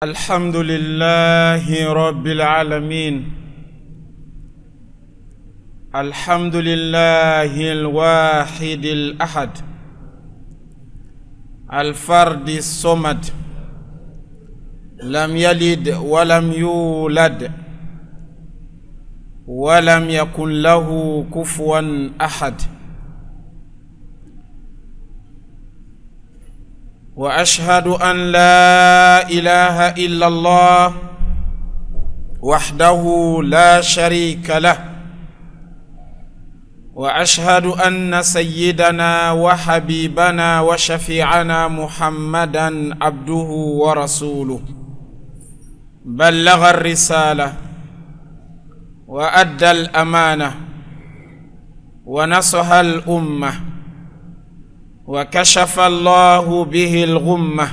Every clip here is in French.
الحمد لله رب العالمين. الحمد لله الواحد الأحد الفرد الصمد لم يلد ولم يولد ولم يكن له كفوا أحد. وأشهد أن لا إله إلا الله وحده لا شريك له. وأشهد أن سيدنا وحبيبنا وشفيعنا محمدا عبده ورسوله بلغ الرسالة وأدى الأمانة ونصح الأمة وكشف الله به الغمة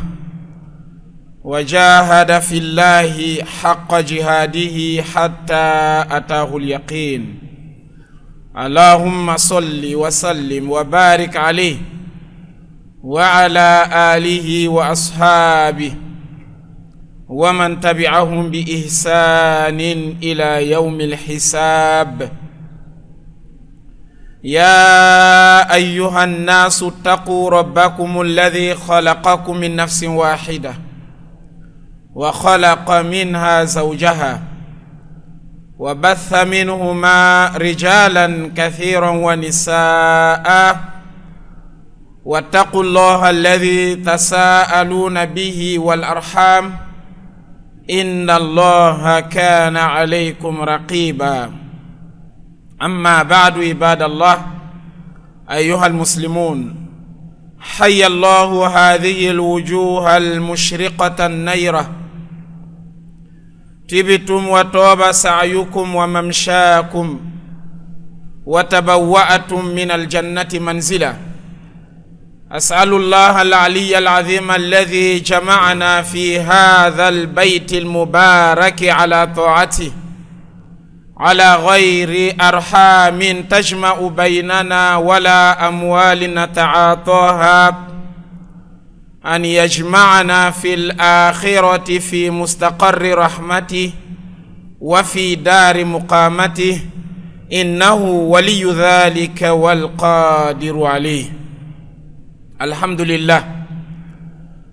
وجاهد في الله حق جهاده حتى أتاه اليقين. اللهم صل وسلم وبارك عليه وعلى آله وأصحابه ومن تبعهم بإحسان إلى يوم الحساب. يا أيها الناس اتقوا ربكم الذي خلقكم من نفس واحدة وخلق منها زوجها وبث منهما رجالا كثيرا ونساء واتقوا الله الذي تساءلون به والأرحام إن الله كان عليكم رقيبا. أما بعد عباد الله أيها المسلمون، حي الله هذه الوجوه المشرقة النيرة، تبتم وطاب سعيكم وممشاكم وتبوأتم من الجنة منزلا. أسأل الله العلي العظيم الذي جمعنا في هذا البيت المبارك على طاعته على غير أرحام تجمع بيننا ولا أموال نتعاطاها أن يجمعنا في الآخرة في مستقر رحمته وفي دار مقامته، إنه ولي ذلك والقادر عليه. Alhamdulillah.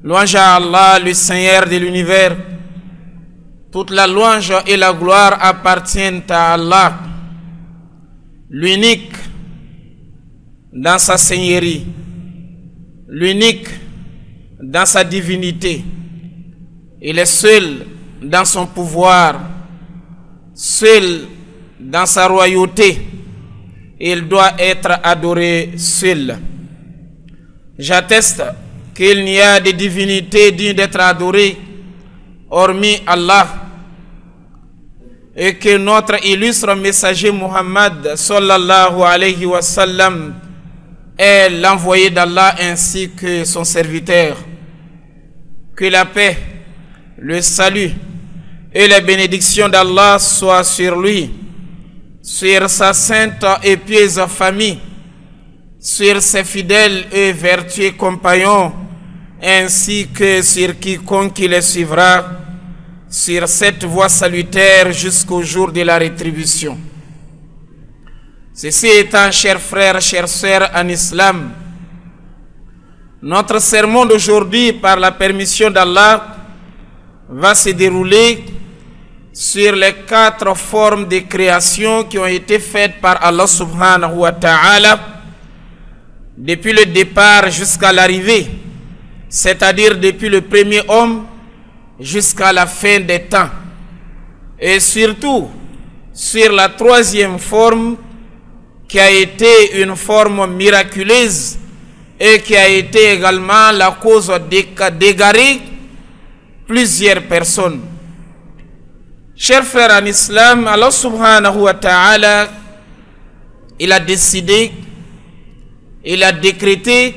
Louange à Allah, le Seigneur de l'univers. Toute la louange et la gloire appartiennent à Allah, l'unique dans sa seigneurie, l'unique dans sa divinité. Il est seul dans son pouvoir, seul dans sa royauté. Il doit être adoré seul. J'atteste qu'il n'y a de divinité dignes d'être adorées hormis Allah, et que notre illustre messager Muhammad sallallahu alayhi wa sallam est l'envoyé d'Allah ainsi que son serviteur. Que la paix, le salut et les bénédictions d'Allah soient sur lui, sur sa sainte et pieuse famille, sur ses fidèles et vertueux compagnons, ainsi que sur quiconque les suivra sur cette voie salutaire jusqu'au jour de la rétribution. Ceci étant, chers frères, chères sœurs en islam, notre sermon d'aujourd'hui, par la permission d'Allah, va se dérouler sur les 4 formes de création qui ont été faites par Allah subhanahu wa ta'ala depuis le départ jusqu'à l'arrivée, c'est-à-dire depuis le premier homme jusqu'à la fin des temps, et surtout sur la 3e forme qui a été une forme miraculeuse et qui a été également la cause d'égarer plusieurs personnes. Chers frères en islam, Allah subhanahu wa ta'ala, il a décidé, il a décrété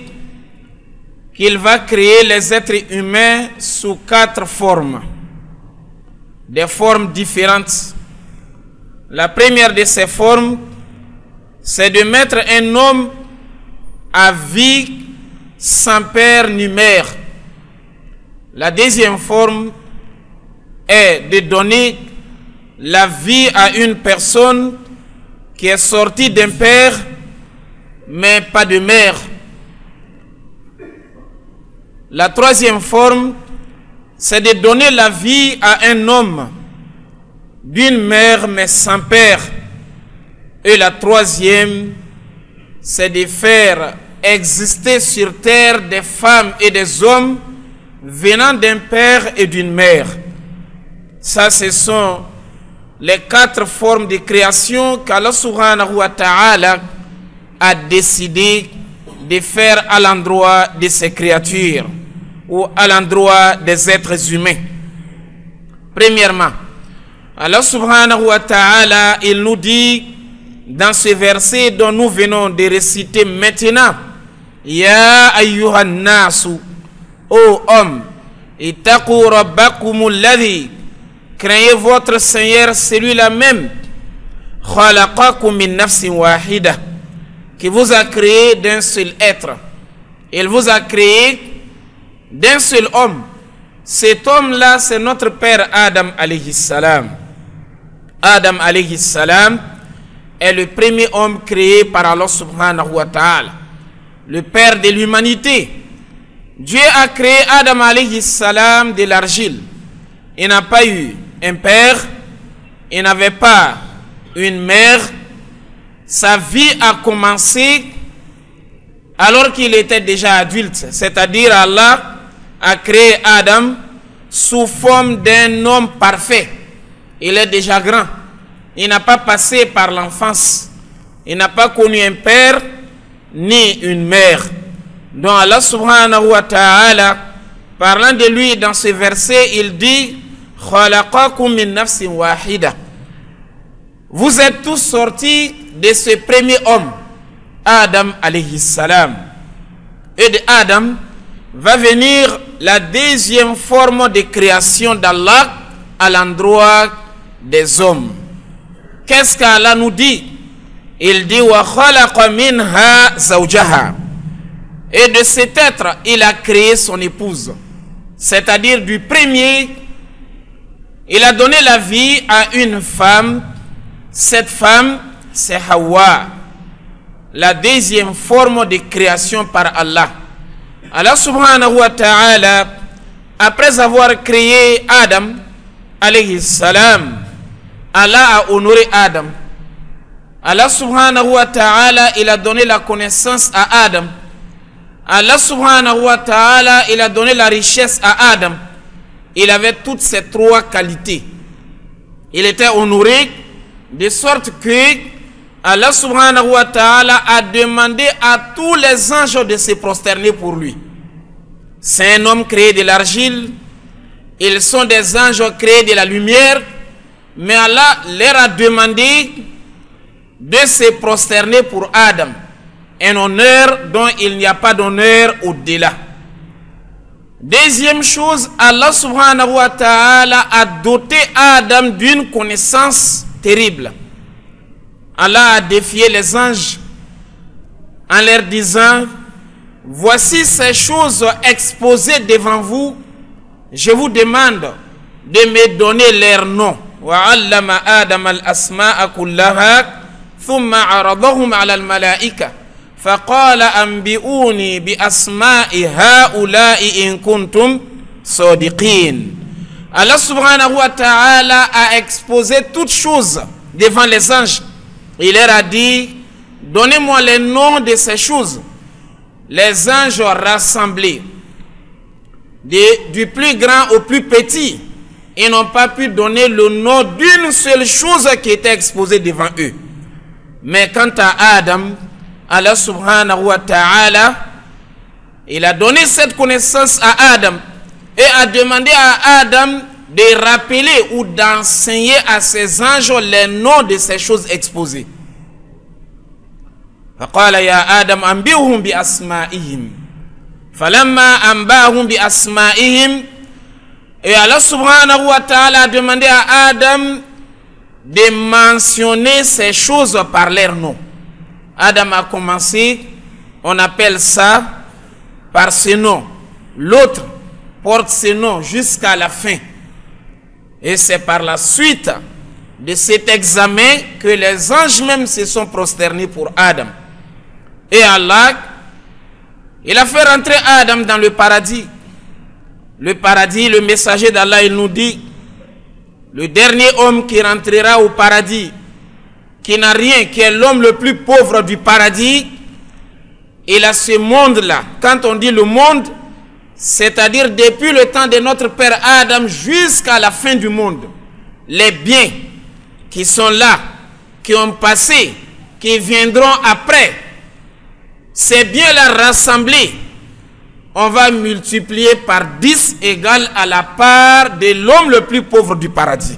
qu'il va créer les êtres humains sous 4 formes, des formes différentes. La première de ces formes, c'est de mettre un homme à vie sans père ni mère. La deuxième forme, est de donner la vie à une personne qui est sortie d'un père, mais pas de mère. La troisième forme, c'est de donner la vie à un homme d'une mère, mais sans père. Et la troisième, c'est de faire exister sur terre des femmes et des hommes venant d'un père et d'une mère. Ça, ce sont les 4 formes de création qu'Allah subhanahu wa ta'ala a décidé de faire à l'endroit de ses créatures ou à l'endroit des êtres humains. Premièrement, Allah subhanahu wa ta'ala, il nous dit dans ce verset dont nous venons de réciter maintenant, Ya ayyuhan nasu, ô homme, ittaqu rabbakum alladhi, craignez votre Seigneur, celui-là même, khalaqakum min nafsin wahida, qui vous a créé d'un seul être. Il vous a créé d'un seul homme. Cet homme-là, c'est notre père Adam alayhi salam. Adam alayhi salam est le premier homme créé par Allah subhanahu wa ta'ala, le père de l'humanité. Dieu a créé Adam alayhi salam de l'argile. Il n'a pas eu un père, il n'avait pas une mère. Sa vie a commencé alors qu'il était déjà adulte, c'est-à-dire Allah a créé Adam sous forme d'un homme parfait. Il est déjà grand. Il n'a pas passé par l'enfance. Il n'a pas connu un père ni une mère. Donc Allah subhanahu wa ta'ala, parlant de lui dans ce verset, il dit Khalaqakum min nafsin wahida. Vous êtes tous sortis de ce premier homme, Adam alayhi salam. Et de Adam va venir la deuxième forme de création d'Allah à l'endroit des hommes. Qu'est-ce qu'Allah nous dit? Il dit wa khalaqa minha zawjaha. Et de cet être, il a créé son épouse. C'est-à-dire du premier, il a donné la vie à une femme. Cette femme, c'est Hawa, la deuxième forme de création par Allah. Allah subhanahu wa ta'ala, après avoir créé Adam alayhi salam, Allah a honoré Adam. Allah subhanahu wa ta'ala, il a donné la connaissance à Adam. Allah subhanahu wa ta'ala, il a donné la richesse à Adam. Il avait toutes ces 3 qualités. Il était honoré de sorte que Allah subhanahu wa ta'ala a demandé à tous les anges de se prosterner pour lui. C'est un homme créé de l'argile. Ils sont des anges créés de la lumière. Mais Allah leur a demandé de se prosterner pour Adam. Un honneur dont il n'y a pas d'honneur au-delà. Deuxième chose, Allah subhanahu wa ta'ala a doté Adam d'une connaissance terrible. Allah a défié les anges en leur disant: voici ces choses exposées devant vous, je vous demande de me donner leurs noms. وعلم آدم الأسماء كلها ثم عرضهم على الملائكة فقال أنبئوني بأسماء هؤلاء إن كنتم صادقين. Allah subhanahu wa ta'ala a exposé toutes choses devant les anges. Il leur a dit: donnez-moi les noms de ces choses. Les anges rassemblés, du plus grand au plus petit, ils n'ont pas pu donner le nom d'une seule chose qui était exposée devant eux. Mais quant à Adam, Allah subhanahu wa ta'ala, il a donné cette connaissance à Adam et a demandé à Adam de rappeler ou d'enseigner à ses anges les noms de ces choses exposées. فقال يا آدم أنبئهم بأسمائهم فلما أنبأهم بأسمائهم. Et Allah subhanahu wa ta'ala a demandé à Adam de mentionner ces choses par leur nom. Adam a commencé, on appelle ça par ce nom. L'autre porte ce nom jusqu'à la fin. Et c'est par la suite de cet examen que les anges même se sont prosternés pour Adam. Et Allah, il a fait rentrer Adam dans le paradis. Le paradis, le messager d'Allah, il nous dit, le dernier homme qui rentrera au paradis, qui n'a rien, qui est l'homme le plus pauvre du paradis, il a ce monde-là. Quand on dit le monde, c'est-à-dire depuis le temps de notre père Adam jusqu'à la fin du monde, les biens qui sont là, qui ont passé, qui viendront après, ces biens-là rassemblés, on va multiplier par 10 égale à la part de l'homme le plus pauvre du paradis.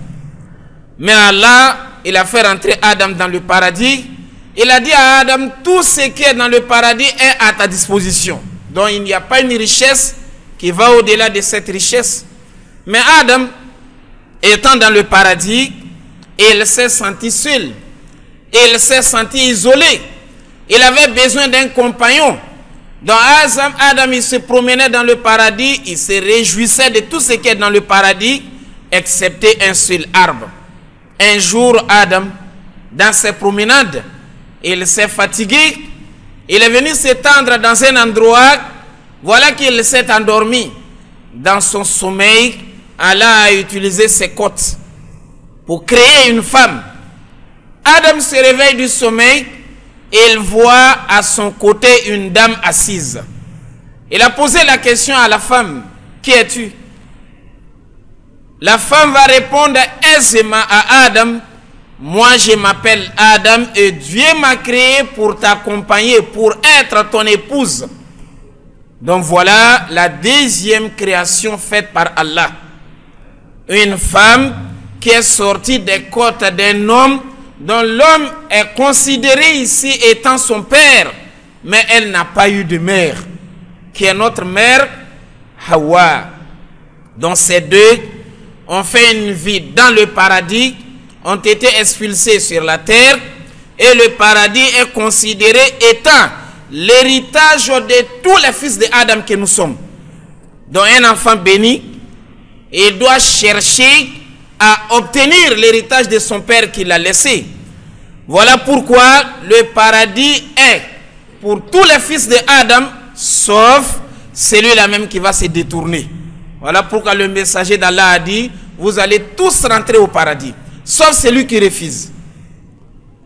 Mais Allah, il a fait rentrer Adam dans le paradis. Il a dit à Adam, tout ce qui est dans le paradis est à ta disposition. Donc il n'y a pas une richesse qui va au-delà de cette richesse. Mais Adam, étant dans le paradis, il s'est senti seul. Il s'est senti isolé. Il avait besoin d'un compagnon. Donc Adam, il se promenait dans le paradis, il se réjouissait de tout ce qui est dans le paradis, excepté un seul arbre. Un jour, Adam, dans ses promenades, il s'est fatigué, il est venu s'étendre dans un endroit, voilà qu'il s'est endormi. Dans son sommeil, Allah a utilisé ses côtes pour créer une femme. Adam se réveille du sommeil, il voit à son côté une dame assise. Il a posé la question à la femme, qui es-tu? La femme va répondre aisément à Adam, moi je m'appelle Adam et Dieu m'a créé pour t'accompagner, pour être ton épouse. Donc voilà la deuxième création faite par Allah. Une femme qui est sortie des côtes d'un homme dont l'homme est considéré ici étant son père, mais elle n'a pas eu de mère, qui est notre mère, Hawa. Donc ces deux ont fait une vie dans le paradis, ont été expulsés sur la terre, et le paradis est considéré étant l'héritage de tous les fils de Adam que nous sommes. Donc un enfant béni, il doit chercher à obtenir l'héritage de son père qu'il a laissé. Voilà pourquoi le paradis est pour tous les fils de Adam, sauf celui-là même qui va se détourner. Voilà pourquoi le messager d'Allah a dit, vous allez tous rentrer au paradis, sauf celui qui refuse.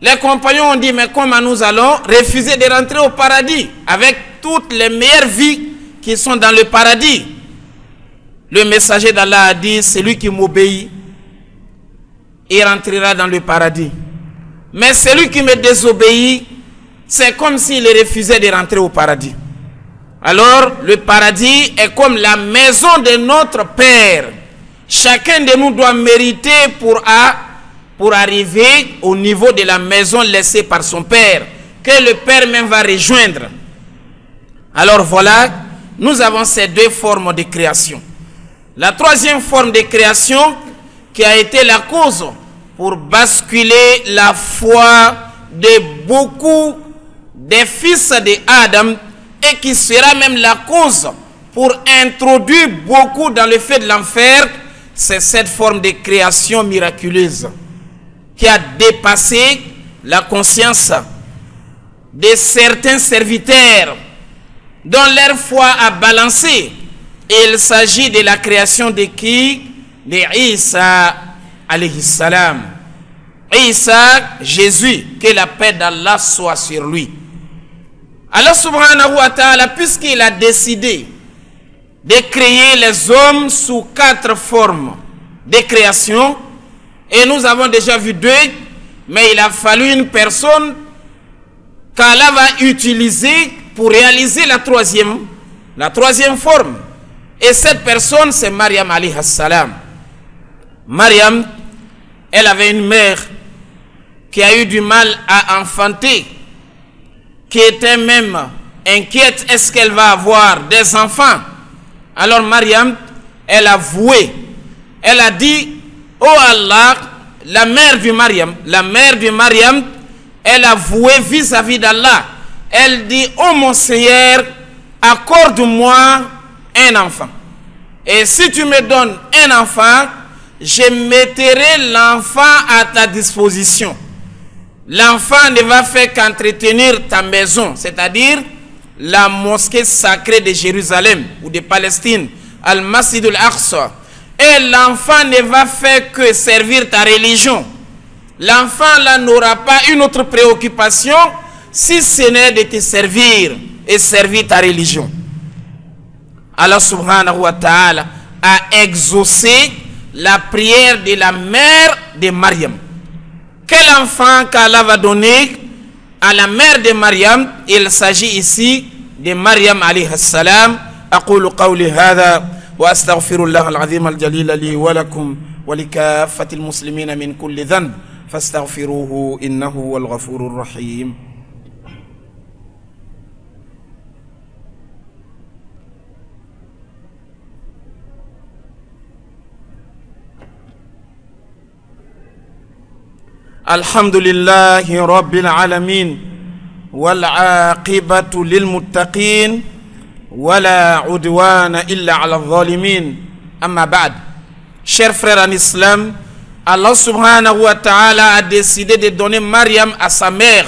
Les compagnons ont dit, mais comment nous allons refuser de rentrer au paradis avec toutes les meilleures vies qui sont dans le paradis? Le messager d'Allah a dit, celui qui m'obéit, il rentrera dans le paradis. Mais celui qui me désobéit, c'est comme s'il refusait de rentrer au paradis. Alors, le paradis est comme la maison de notre Père. Chacun de nous doit mériter pour arriver au niveau de la maison laissée par son Père, que le Père même va rejoindre. Alors voilà, nous avons ces deux formes de création. La troisième forme de création qui a été la cause pour basculer la foi de beaucoup des fils de Adam et qui sera même la cause pour introduire beaucoup dans le feu de l'enfer, c'est cette forme de création miraculeuse qui a dépassé la conscience de certains serviteurs dont leur foi a balancé. Il s'agit de la création de qui? De Isa alayhi salam. Isa, Jésus, que la paix d'Allah soit sur lui. Allah subhanahu wa ta'ala, puisqu'il a décidé de créer les hommes sous 4 formes de création, et nous avons déjà vu 2, mais il a fallu une personne qu'Allah va utiliser pour réaliser la troisième forme. Et cette personne, c'est Maryam alayhi salam. Maryam, elle avait une mère qui a eu du mal à enfanter, qui était même inquiète, est-ce qu'elle va avoir des enfants? Alors Maryam, elle a voué, elle a dit, oh Allah, la mère de Maryam, elle a voué vis-à-vis d'Allah. Elle dit, oh mon Seigneur, accorde-moi un enfant. Et si tu me donnes un enfant, je mettrai l'enfant à ta disposition. L'enfant ne va faire qu'entretenir ta maison, c'est-à-dire la mosquée sacrée de Jérusalem ou de Palestine, Al-Masjid al-Aqsa. Et l'enfant ne va faire que servir ta religion. L'enfant là n'aura pas une autre préoccupation si ce n'est de te servir et servir ta religion. Allah subhanahu wa ta'ala a exaucé la prière de la mère de Mariam. Quel enfant qu'Allah va donner à la mère de Mariam? Il s'agit ici de Mariam alayhi salam. أقول قولي هذا وأستغفر الله العظيم الجليل لي ولكم ولكافة المسلمين من كل ذنب فاستغفروه إنه هو الغفور الرحيم. الحمد لله رب العالمين والعاقبة للمتقين ولا عدوان إلا على الظالمين. أما بعد, chers frères en islam, Allah subhanahu wa ta'ala a décidé de donner Mariam à sa mère,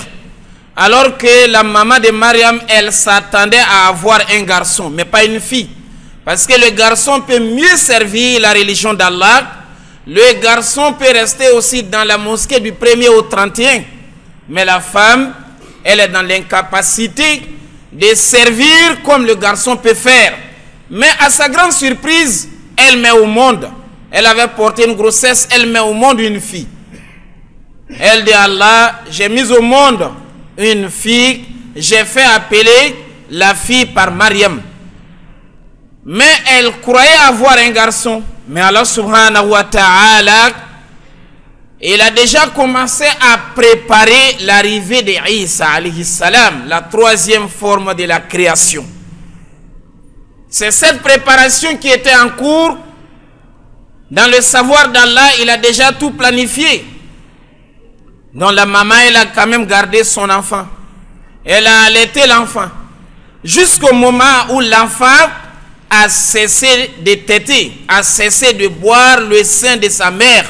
alors que la maman de Mariam, elle s'attendait à avoir un garçon, mais pas une fille, parce que le garçon peut mieux servir la religion d'Allah. Le garçon peut rester aussi dans la mosquée du 1er au 31, mais la femme, elle est dans l'incapacité de servir comme le garçon peut faire. Mais à sa grande surprise, elle met au monde. Elle avait porté une grossesse, elle met au monde une fille. Elle dit à Allah, j'ai mis au monde une fille, j'ai fait appeler la fille par Mariam. Mais elle croyait avoir un garçon. Mais Allah subhanahu wa ta'ala, il a déjà commencé à préparer l'arrivée de Isa alayhi salam, la troisième forme de la création. C'est cette préparation qui était en cours. Dans le savoir d'Allah, il a déjà tout planifié. Donc la maman, elle a quand même gardé son enfant. Elle a allaité l'enfant. Jusqu'au moment où l'enfant a cessé de téter, a cessé de boire le sein de sa mère.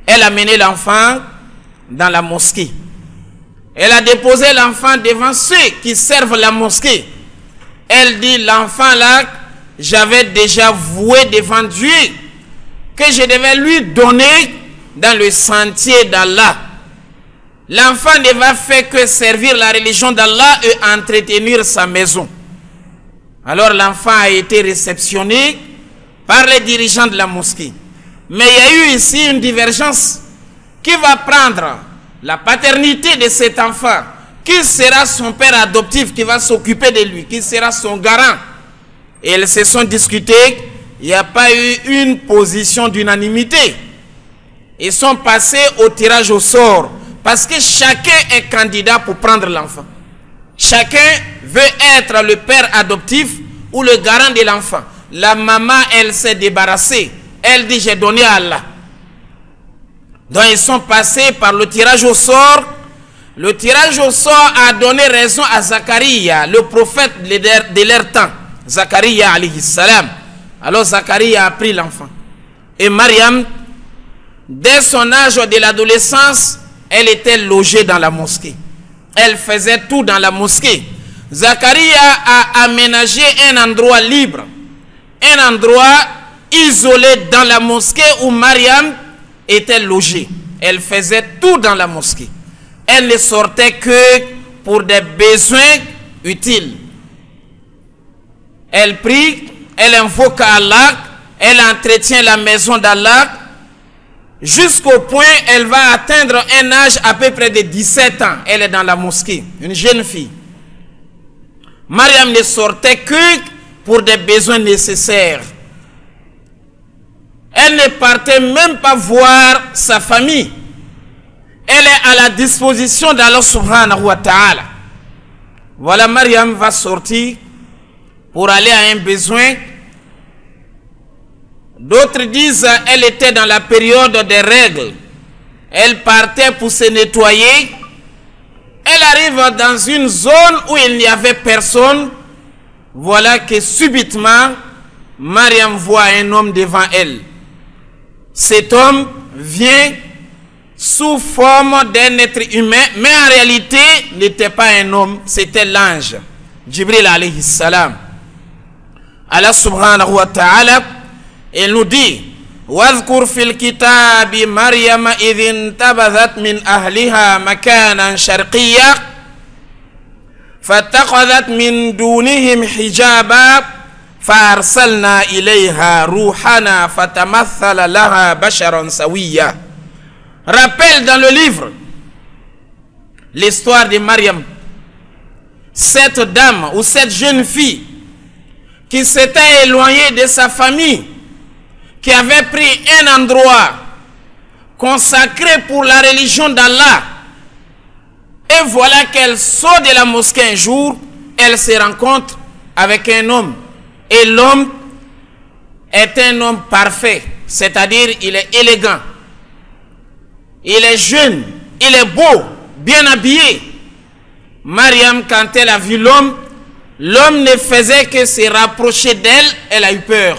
Elle a mené l'enfant dans la mosquée. Elle a déposé l'enfant devant ceux qui servent la mosquée. Elle dit, l'enfant là, j'avais déjà voué devant Dieu que je devais lui donner dans le sentier d'Allah. L'enfant ne va faire que servir la religion d'Allah et entretenir sa maison. Alors l'enfant a été réceptionné par les dirigeants de la mosquée. Mais il y a eu ici une divergence. Qui va prendre la paternité de cet enfant? Qui sera son père adoptif qui va s'occuper de lui? Qui sera son garant? Et ils se sont discutés. Il n'y a pas eu une position d'unanimité. Ils sont passés au tirage au sort. Parce que chacun est candidat pour prendre l'enfant. Chacun veut être le père adoptif ou le garant de l'enfant. La maman, elle s'est débarrassée. Elle dit, j'ai donné à Allah. Donc ils sont passés par le tirage au sort. Le tirage au sort a donné raison à Zacharia, le prophète de leur temps. Zacharia alayhi salam. Alors Zacharia a pris l'enfant. Et Mariam, dès son âge de l'adolescence, elle était logée dans la mosquée. Elle faisait tout dans la mosquée. Zacharia a aménagé un endroit libre, un endroit isolé dans la mosquée où Mariam était logée. Elle faisait tout dans la mosquée. Elle ne sortait que pour des besoins utiles. Elle prie, elle invoque Allah, elle entretient la maison d'Allah, jusqu'au point où elle va atteindre un âge à peu près de 17 ans. Elle est dans la mosquée, une jeune fille. Mariam ne sortait que pour des besoins nécessaires. Elle ne partait même pas voir sa famille. Elle est à la disposition d'Allah subhanahu wa ta'ala. Voilà, Mariam va sortir pour aller à un besoin. D'autres disent qu'elle était dans la période des règles. Elle partait pour se nettoyer. Elle arrive dans une zone où il n'y avait personne. Voilà que subitement, Mariam voit un homme devant elle. cet homme vient sous forme d'un être humain, mais en réalité n'était pas un homme, c'était l'ange Jibril alayhi salam. Allah subhanahu wa ta'ala, il nous dit: واذكر في الكتاب مريم إذ انتبذت من أهلها مكانا شرقيا فاتخذت من دونهم حجابا فأرسلنا إليها روحنا فتمثل لها بشرا سويا. Rappelle dans le livre l'histoire de Mariam, cette dame ou cette jeune fille qui s'était éloignée de sa famille, qui avait pris un endroit consacré pour la religion d'Allah. Et voilà qu'elle sort de la mosquée un jour, elle se rencontre avec un homme. Et l'homme est un homme parfait, c'est-à-dire il est élégant, il est jeune, il est beau, bien habillé. Mariam, quand elle a vu l'homme, l'homme ne faisait que se rapprocher d'elle, elle a eu peur.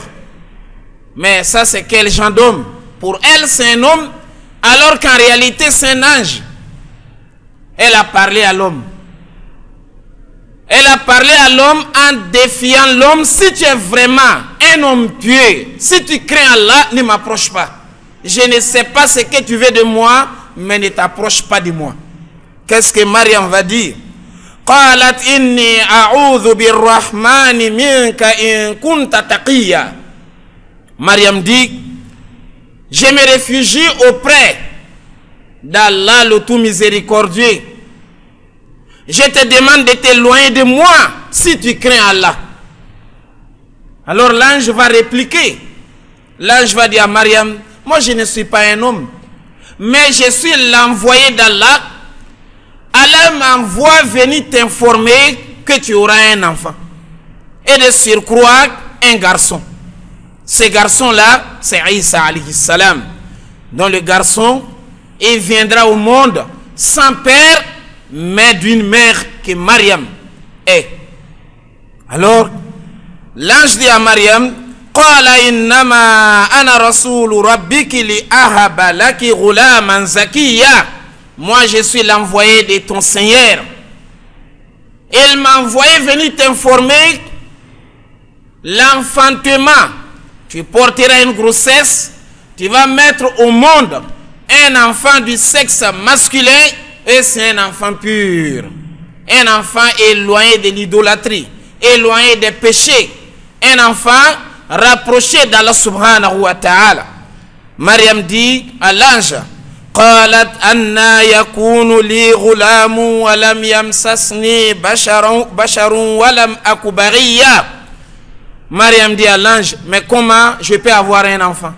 Mais ça, c'est quel genre d'homme? Pour elle, c'est un homme, alors qu'en réalité, c'est un ange. Elle a parlé à l'homme. Elle a parlé à l'homme en défiant l'homme. Si tu es vraiment un homme pieux, si tu crains Allah, ne m'approche pas. Je ne sais pas ce que tu veux de moi, mais ne t'approche pas de moi. Qu'est-ce que Mariam va dire? قالت إني أعوذ بالرحمن منك إن كنت تقيا. Mariam dit: je me réfugie auprès d'Allah le tout miséricordieux. Je te demande de t'éloigner de moi si tu crains Allah. Alors l'ange va répliquer. L'ange va dire à Mariam: moi je ne suis pas un homme, mais je suis l'envoyé d'Allah. Allah m'envoie venir t'informer que tu auras un enfant. Et de surcroît, un garçon. Ce garçon-là, c'est Isa alayhi salam. Donc le garçon, il viendra au monde sans père, mais d'une mère que Mariam est. Alors, l'ange dit à Mariam: Qala innama ana rasulu rabbiki li ahaba laki ghulaman zakiya. Moi, je suis l'envoyé de ton Seigneur. Il m'a envoyé venir t'informer l'enfantement. Tu porteras une grossesse, tu vas mettre au monde un enfant du sexe masculin, et c'est un enfant pur. Un enfant éloigné de l'idolâtrie, éloigné des péchés. Un enfant rapproché d'Allah subhanahu wa ta'ala. Mariam dit à l'ange: قالت أنا يكون لي غلام ولم يمسسني بشر ولم أك بغيا. Mariam dit à l'ange: mais comment je peux avoir un enfant?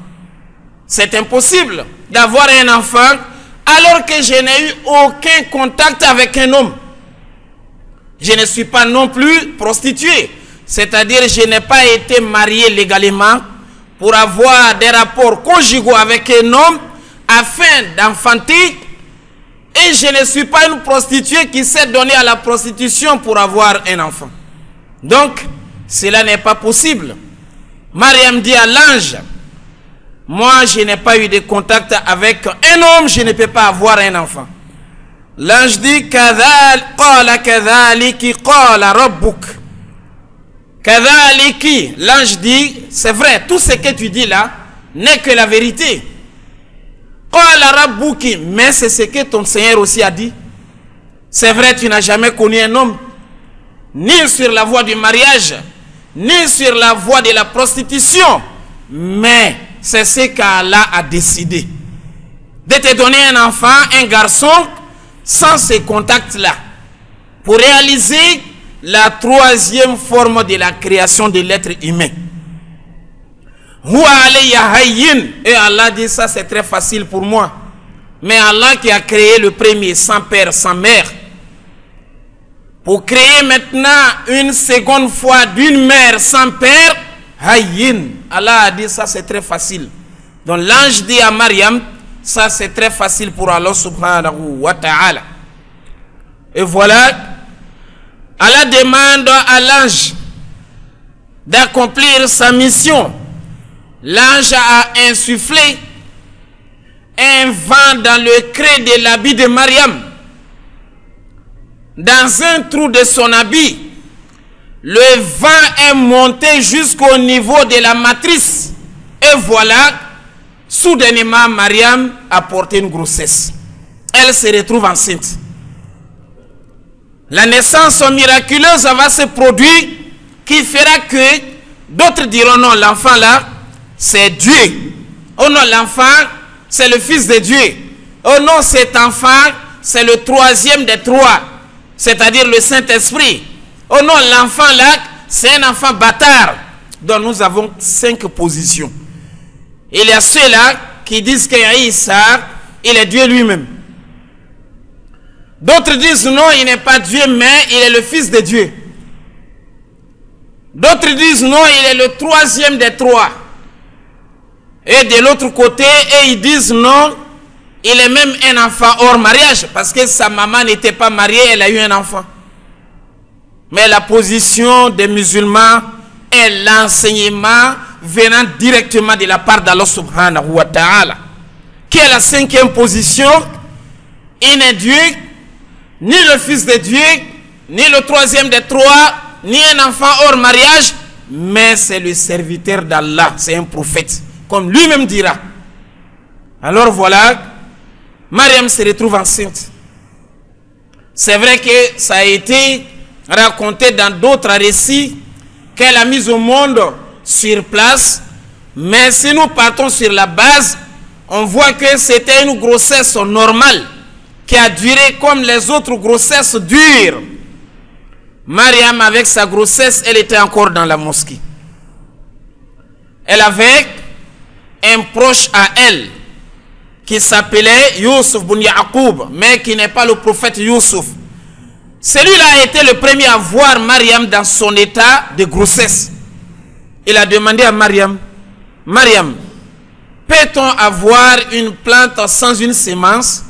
C'est impossible d'avoir un enfant alors que je n'ai eu aucun contact avec un homme. Je ne suis pas non plus prostituée, c'est-à-dire je n'ai pas été mariée légalement pour avoir des rapports conjugaux avec un homme afin d'enfanter, et je ne suis pas une prostituée qui s'est donnée à la prostitution pour avoir un enfant. Donc, cela n'est pas possible. Mariam dit à l'ange: moi, je n'ai pas eu de contact avec un homme, je ne peux pas avoir un enfant. L'ange dit: qala kadhaliki qala rabbuk. Kadhaliki, l'ange dit: c'est vrai, tout ce que tu dis là n'est que la vérité. Qala rabbuki, mais c'est ce que ton Seigneur aussi a dit. C'est vrai, tu n'as jamais connu un homme, ni sur la voie du mariage, ni sur la voie de la prostitution, mais c'est ce qu'Allah a décidé, de te donner un enfant, un garçon, sans ces contacts-là, pour réaliser la troisième forme de la création de l'être humain. Et Allah dit: ça c'est très facile pour moi. Mais Allah qui a créé le premier sans père, sans mère, pour créer maintenant une seconde fois d'une mère sans père, hayyin. Allah a dit: ça c'est très facile. Donc l'ange dit à Mariam: ça c'est très facile pour Allah subhanahu wa ta'ala. Et voilà, Allah demande à l'ange d'accomplir sa mission. L'ange a insufflé un vent dans le creux de l'habit de Mariam. Dans un trou de son habit, le vent est monté jusqu'au niveau de la matrice. Et voilà, soudainement, Mariam a porté une grossesse. Elle se retrouve enceinte. La naissance miraculeuse va se produire qui fera que d'autres diront non, l'enfant là, c'est Dieu. Oh non, l'enfant, c'est le Fils de Dieu. Oh non, cet enfant, c'est le troisième des trois, c'est-à-dire le Saint-Esprit. Oh non, l'enfant là, c'est un enfant bâtard. Donc nous avons 5 positions. Il y a ceux-là qui disent qu'Issa, il est Dieu lui-même. D'autres disent non, il n'est pas Dieu, mais il est le Fils de Dieu. D'autres disent non, il est le troisième des trois. Et de l'autre côté, ils disent non, il est même un enfant hors mariage, parce que sa maman n'était pas mariée, elle a eu un enfant. Mais la position des musulmans est l'enseignement venant directement de la part d'Allah subhanahu wa ta'ala. Qui est la 5e position? Il n'est Dieu, ni le Fils de Dieu, ni le troisième des trois, ni un enfant hors mariage, mais c'est le serviteur d'Allah, c'est un prophète, comme lui-même dira. Alors voilà, Mariam se retrouve enceinte. C'est vrai que ça a été raconté dans d'autres récits qu'elle a mis au monde sur place, mais si nous partons sur la base, on voit que c'était une grossesse normale qui a duré comme les autres grossesses durent. Mariam, avec sa grossesse, elle était encore dans la mosquée. Elle avait un proche à elle qui s'appelait Yusuf bin Yaqub, mais qui n'est pas le prophète Yusuf. Celui-là a été le premier à voir Mariam dans son état de grossesse. Il a demandé à Mariam, Mariam, peut-on avoir une plante sans une semence?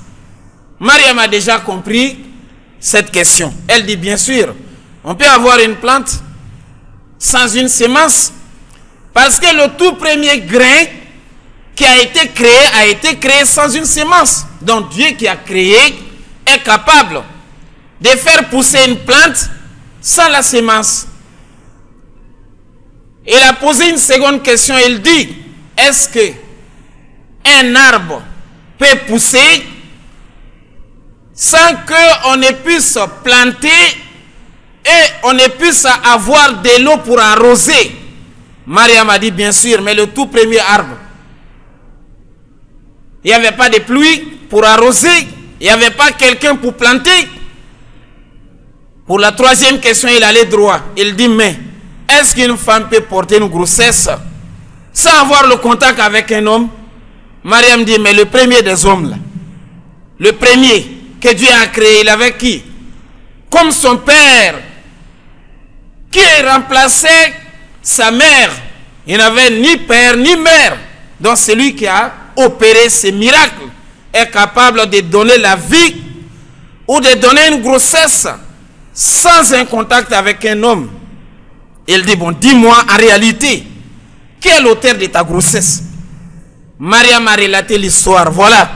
Mariam a déjà compris cette question. Elle dit bien sûr, on peut avoir une plante sans une semence, parce que le tout premier grain qui a été créé sans une semence. Donc Dieu qui a créé est capable de faire pousser une plante sans la semence. Il a posé une seconde question, il dit, est-ce que un arbre peut pousser sans qu'on ne puisse planter et on ne puisse avoir de l'eau pour arroser? Mariam a dit bien sûr, mais le tout premier arbre, il n'y avait pas de pluie pour arroser, il n'y avait pas quelqu'un pour planter. Pour la troisième question, il allait droit. Il dit, mais est-ce qu'une femme peut porter une grossesse sans avoir le contact avec un homme? Mariam dit, mais le premier des hommes là, le premier que Dieu a créé, il avait qui? Comme son père, qui remplaçait sa mère. Il n'avait ni père ni mère. Donc celui qui a opéré ces miracles est capable de donner la vie ou de donner une grossesse sans un contact avec un homme. Il dit, bon, dis-moi en réalité, qui est l'auteur de ta grossesse? Mariam a relaté l'histoire. Voilà,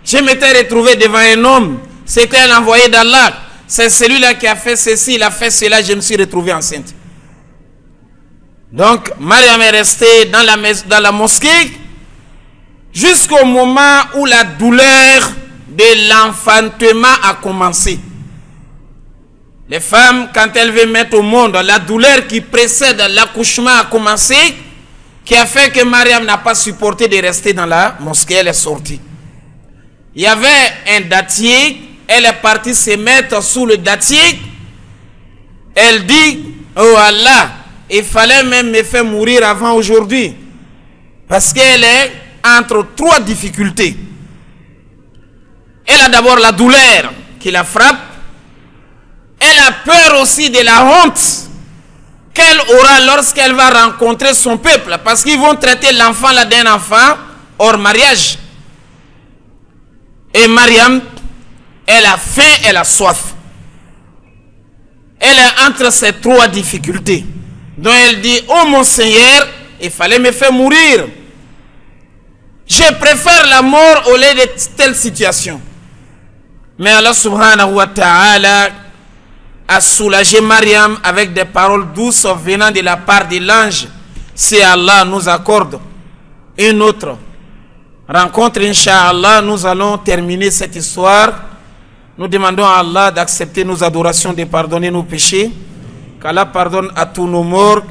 je m'étais retrouvé devant un homme, c'était un envoyé d'Allah. C'est celui-là qui a fait ceci, il a fait cela, je me suis retrouvé enceinte. Donc, Mariam est restée dans la mosquée jusqu'au moment où la douleur de l'enfantement a commencé. Les femmes, quand elles veulent mettre au monde, la douleur qui précède l'accouchement a commencé, qui a fait que Mariam n'a pas supporté de rester dans la mosquée, elle est sortie. Il y avait un dattier, elle est partie se mettre sous le dattier. Elle dit, oh Allah, il fallait même me faire mourir avant aujourd'hui. Parce qu'elle est entre 3 difficultés. Elle a d'abord la douleur qui la frappe. Elle a peur aussi de la honte qu'elle aura lorsqu'elle va rencontrer son peuple. Parce qu'ils vont traiter l'enfant là d'un enfant hors mariage. Et Mariam, elle a faim, elle a soif. Elle est entre ces 3 difficultés. Donc elle dit, oh mon Seigneur, il fallait me faire mourir. Je préfère la mort au lieu de telle situation. Mais Allah subhanahu wa ta'ala a soulagé Mariam avec des paroles douces venant de la part de l'ange. Si Allah nous accorde une autre rencontre, Inch'Allah, nous allons terminer cette histoire. Nous demandons à Allah d'accepter nos adorations, de pardonner nos péchés, qu'Allah pardonne à tous nos morts,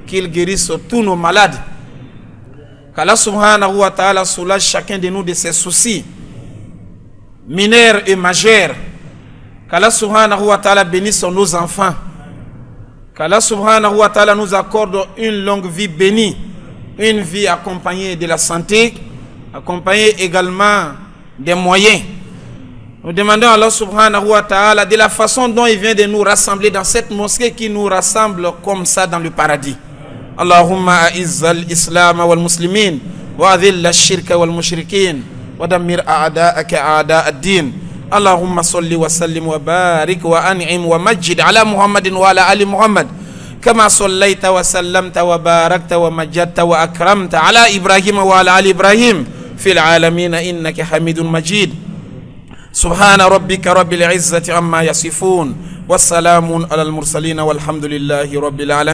qu'il guérisse tous nos malades, qu'Allah subhanahu wa ta'ala soulage chacun de nous de ses soucis mineurs et majeurs, qu'Allah subhanahu wa ta'ala bénisse nos enfants, qu'Allah subhanahu wa ta'ala nous accorde une longue vie bénie, une vie accompagnée de la santé, accompagnée également des moyens. Nous demandons à Allah subhanahu wa ta'ala de la façon dont il vient de nous rassembler dans cette mosquée qui nous rassemble comme ça dans le paradis. Allahumma a'izzal islam wal muslimin wa adhil ash-shirka wal mushrikin wa dammir a'da'aka a'da' ad-din. Allahumma salli wa sallim wa barik wa an'im wa majjid ala Muhammadin wa ala ali Muhammad kama sallaita wa sallamta wa barakta wa majjadta wa akramta ala Ibrahim wa ala ali Ibrahim fil alamin innaka Hamidun Majid. سبحان ربك رب العزة عما يصفون والسلام على المرسلين والحمد لله رب العالمين.